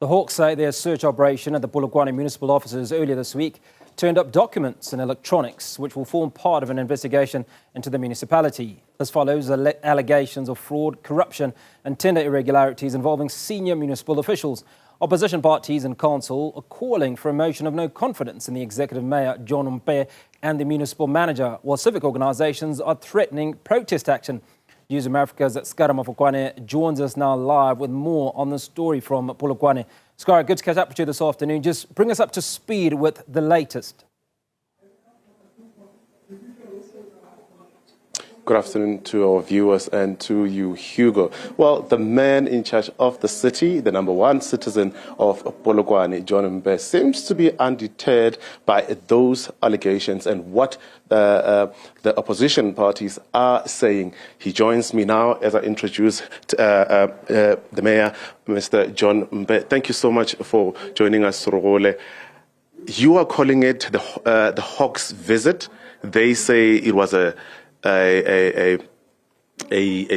The Hawks say their search operation at the Polokwane municipal offices earlier this week turned up documents and electronics which will form part of an investigation into the municipality. This follows allegations of fraud, corruption and tender irregularities involving senior municipal officials. Opposition parties and council are calling for a motion of no confidence in the executive mayor, John Mpe, and the municipal manager, while civic organisations are threatening protest action. Newzroom Afrika's Scara Mafokoane joins us now live with more on the story from Polokwane. Scara, good to catch up with you this afternoon. Just bring us up to speed with the latest. Good afternoon to our viewers and to you, Hugo. Well, the man in charge of the city, the #1 citizen of Polokwane, John Mpe, seems to be undeterred by those allegations and what the opposition parties are saying. He joins me now as I introduce the mayor, Mr. John Mpe. Thank you so much for joining us, Rogole. You are calling it the Hawks visit. They say it was a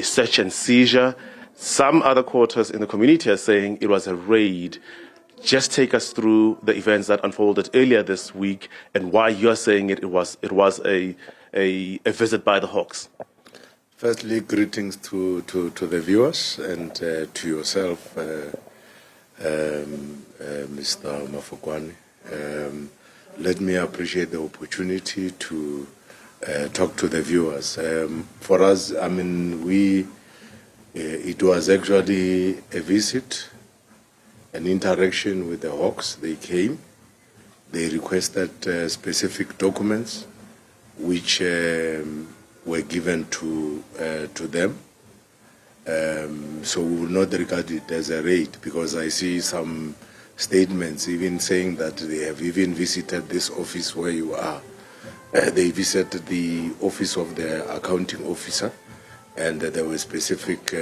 search and seizure. Some other quarters in the community are saying it was a raid. Just take us through the events that unfolded earlier this week and why you're saying it was a visit by the Hawks. Firstly, greetings to the viewers and to yourself, Mr. Mafokoane. Let me appreciate the opportunity to talk to the viewers. For us, I mean, it was actually a visit, an interaction with the Hawks. They came, they requested specific documents which were given to them. So we will not regard it as a raid, because I see some statements even saying that they have even visited this office where you are. They visited the office of the accounting officer, and there were specific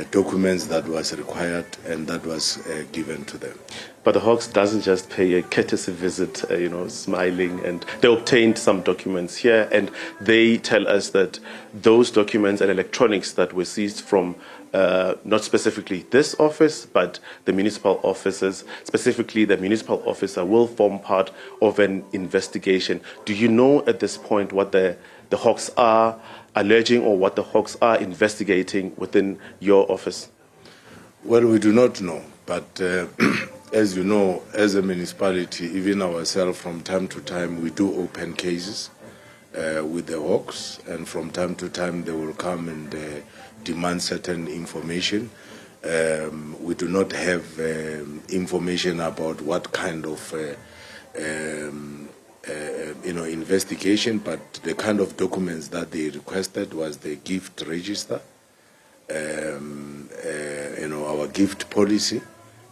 documents that was required, and that was given to them. But the Hawks doesn't just pay a courtesy visit, smiling, and they obtained some documents here, and they tell us that those documents and electronics that were seized from not specifically this office, but the municipal offices, specifically the municipal officer, will form part of an investigation. Do you know at this point what the Hawks are alleging or what the Hawks are investigating within your office? Well, we do not know, but as you know, as a municipality, even ourselves, from time to time, we do open cases with the Hawks, and from time to time they will come and demand certain information. We do not have information about what kind of investigation, but the kind of documents that they requested was the gift register, our gift policy,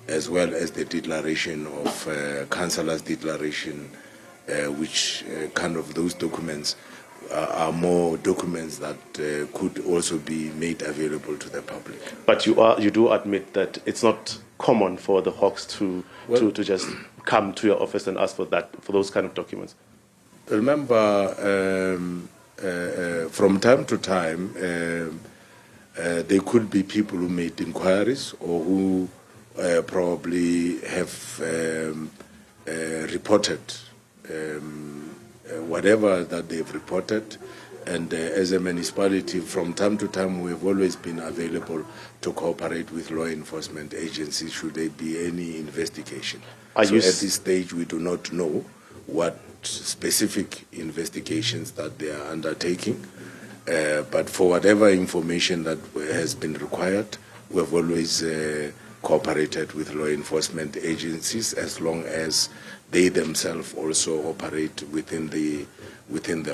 as well as the declaration of councillor's declaration, which kind of those documents are more documents that could also be made available to the public. But you do admit that it's not common for the Hawks to just come to your office and ask for those kind of documents. Remember, from time to time, there could be people who made inquiries or who probably have reported whatever that they've reported, and as a municipality, from time to time, we've always been available to cooperate with law enforcement agencies should there be any investigation. So at this stage, we do not know what specific investigations that they are undertaking, but for whatever information that has been required, we've always cooperated with law enforcement agencies, as long as they themselves also operate within the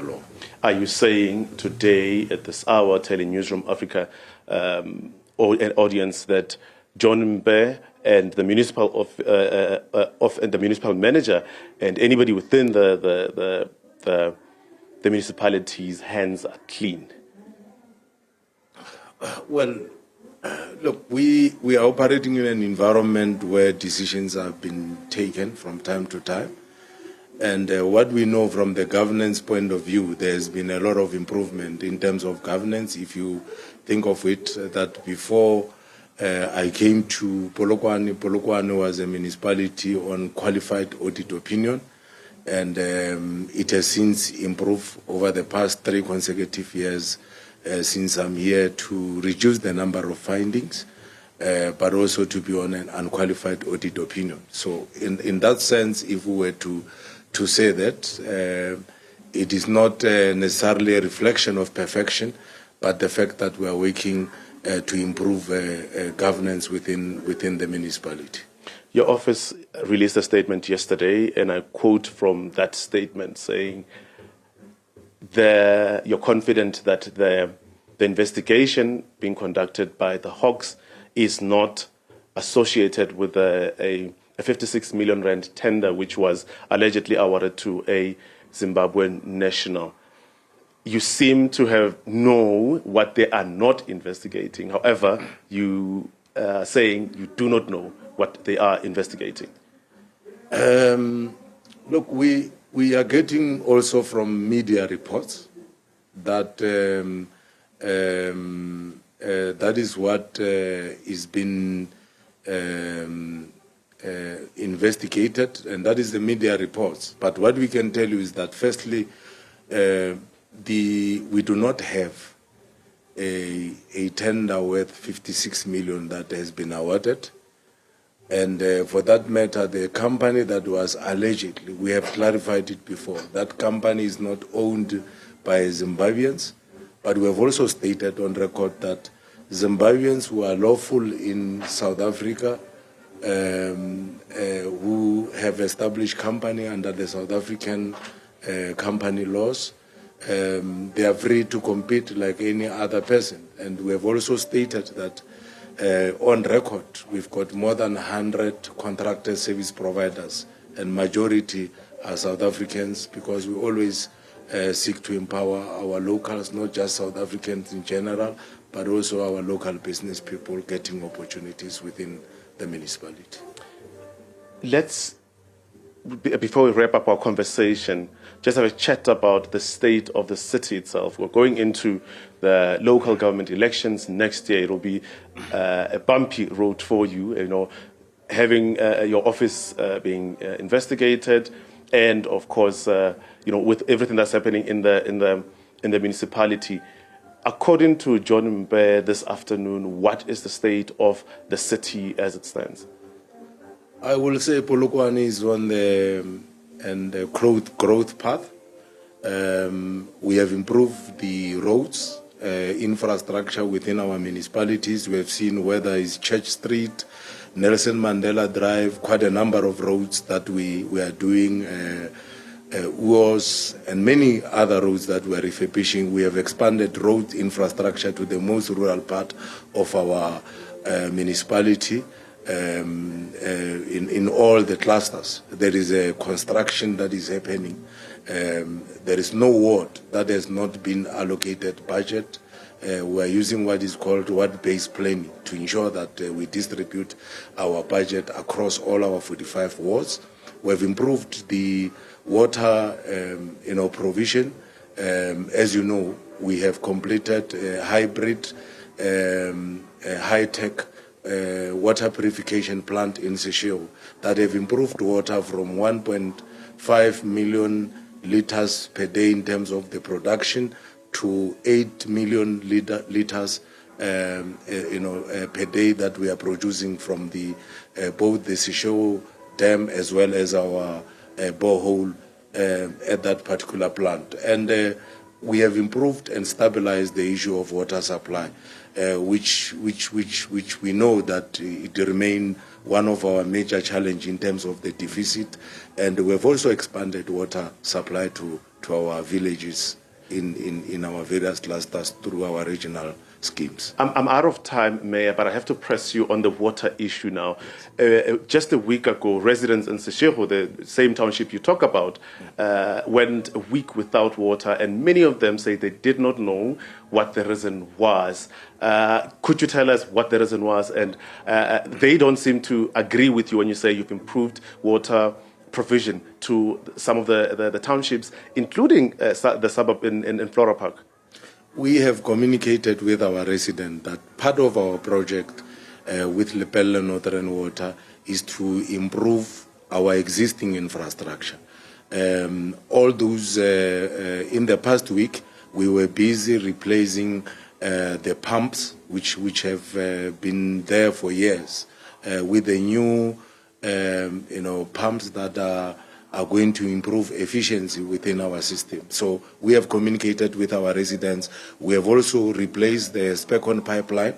law. Are you saying today at this hour, telling Newzroom Afrika an audience that John Mpe and the municipal and the municipal manager and anybody within the municipality's hands are clean? Well, look, we are operating in an environment where decisions have been taken from time to time. And what we know from the governance point of view, there's been a lot of improvement in terms of governance. If you think of it, that before I came to Polokwane. Polokwane was a municipality on qualified audit opinion, and it has since improved over the past 3 consecutive years since I'm here, to reduce the number of findings, but also to be on an unqualified audit opinion. So in that sense, if we were to say that, it is not necessarily a reflection of perfection, but the fact that we are working to improve governance within the municipality. Your office released a statement yesterday, and I quote from that statement saying you're confident that the investigation being conducted by the Hawks is not associated with a 56 million rand tender which was allegedly awarded to a Zimbabwean national. You seem to know what they are not investigating. However, you are saying you do not know what they are investigating. Look, we are getting also from media reports that that is what is being investigated, and that is the media reports. But what we can tell you is that, firstly, we do not have a tender worth 56 million that has been awarded. And for that matter, the company that was allegedly, we have clarified it before, that company is not owned by Zimbabweans, but we have also stated on record that Zimbabweans who are lawful in South Africa, who have established company under the South African company laws, they are free to compete like any other person. And we have also stated that on record, we've got more than 100 contracted service providers, and majority are South Africans, because we always seek to empower our locals, not just South Africans in general, but also our local business people getting opportunities within the municipality. Let's, before we wrap up our conversation, just have a chat about the state of the city itself. We're going into the local government elections next year. It will be a bumpy road for you, having your office being investigated, and of course, with everything that's happening in the municipality. According to John Mbe this afternoon, what is the state of the city as it stands? I will say Polokwane is on the growth path. We have improved the roads, infrastructure within our municipalities. We have seen whether it's Church Street, Nelson Mandela Drive, quite a number of roads that we are doing, UOS, and many other roads that we are refurbishing. We have expanded road infrastructure to the most rural part of our municipality. In all the clusters, there is a construction that is happening. There is no ward that has not been allocated budget. We are using what is called ward-based planning to ensure that we distribute our budget across all our 45 wards. We have improved the water provision. As you know, we have completed a hybrid, high-tech water purification plant in Seshego that have improved water from 1.5 million liters per day in terms of the production to 8 million liters per day that we are producing from both the Seshego dam as well as our borehole at that particular plant. And we have improved and stabilized the issue of water supply, which we know that it remains one of our major challenges in terms of the deficit. And we have also expanded water supply to our villages in our various clusters through our regional schemes. I'm out of time, Mayor, but I have to press you on the water issue now. Just a week ago, residents in Seshego, the same township you talk about, went a week without water, and many of them say they did not know what the reason was. Could you tell us what the reason was? And they don't seem to agree with you when you say you've improved water provision to some of the townships, including the suburb in Flora Park. We have communicated with our residents that part of our project with Lepelle Northern Water is to improve our existing infrastructure. All those, in the past week, we were busy replacing the pumps, which have been there for years, with the new, pumps that are going to improve efficiency within our system. So we have communicated with our residents. We have also replaced the Specon pipeline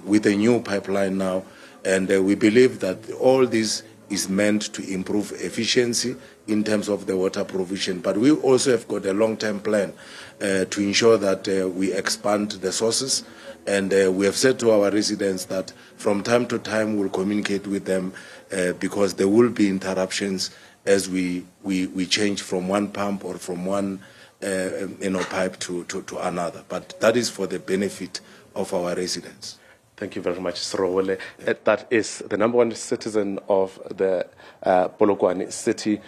with a new pipeline now, and we believe that all this is meant to improve efficiency in terms of the water provision. But we also have got a long-term plan to ensure that we expand the sources, and we have said to our residents that from time to time we'll communicate with them because there will be interruptions as we change from one pump or from one pipe to another. But that is for the benefit of our residents. Thank you very much, Srowele. That is the number one citizen of the Polokwane city,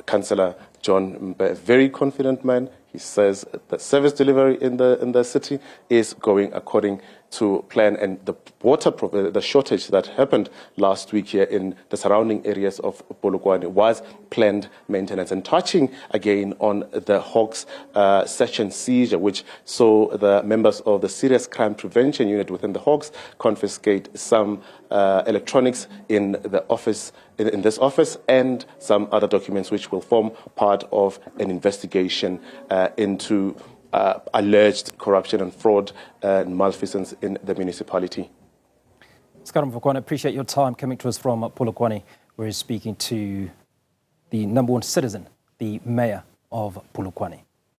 Councillor John Mbe, a very confident man. He says the service delivery in the city is going according to plan, and the shortage that happened last week here in the surrounding areas of Polokwane was planned maintenance. And touching again on the Hawks session seizure, which saw the members of the Serious Crime Prevention Unit within the Hawks confiscate some electronics in the office, in this office, and some other documents which will form part of an investigation into alleged corruption and fraud and malfeasance in the municipality. Scara, Mafokoane, appreciate your time coming to us from Polokwane. We're speaking to the number one citizen, the mayor of Polokwane.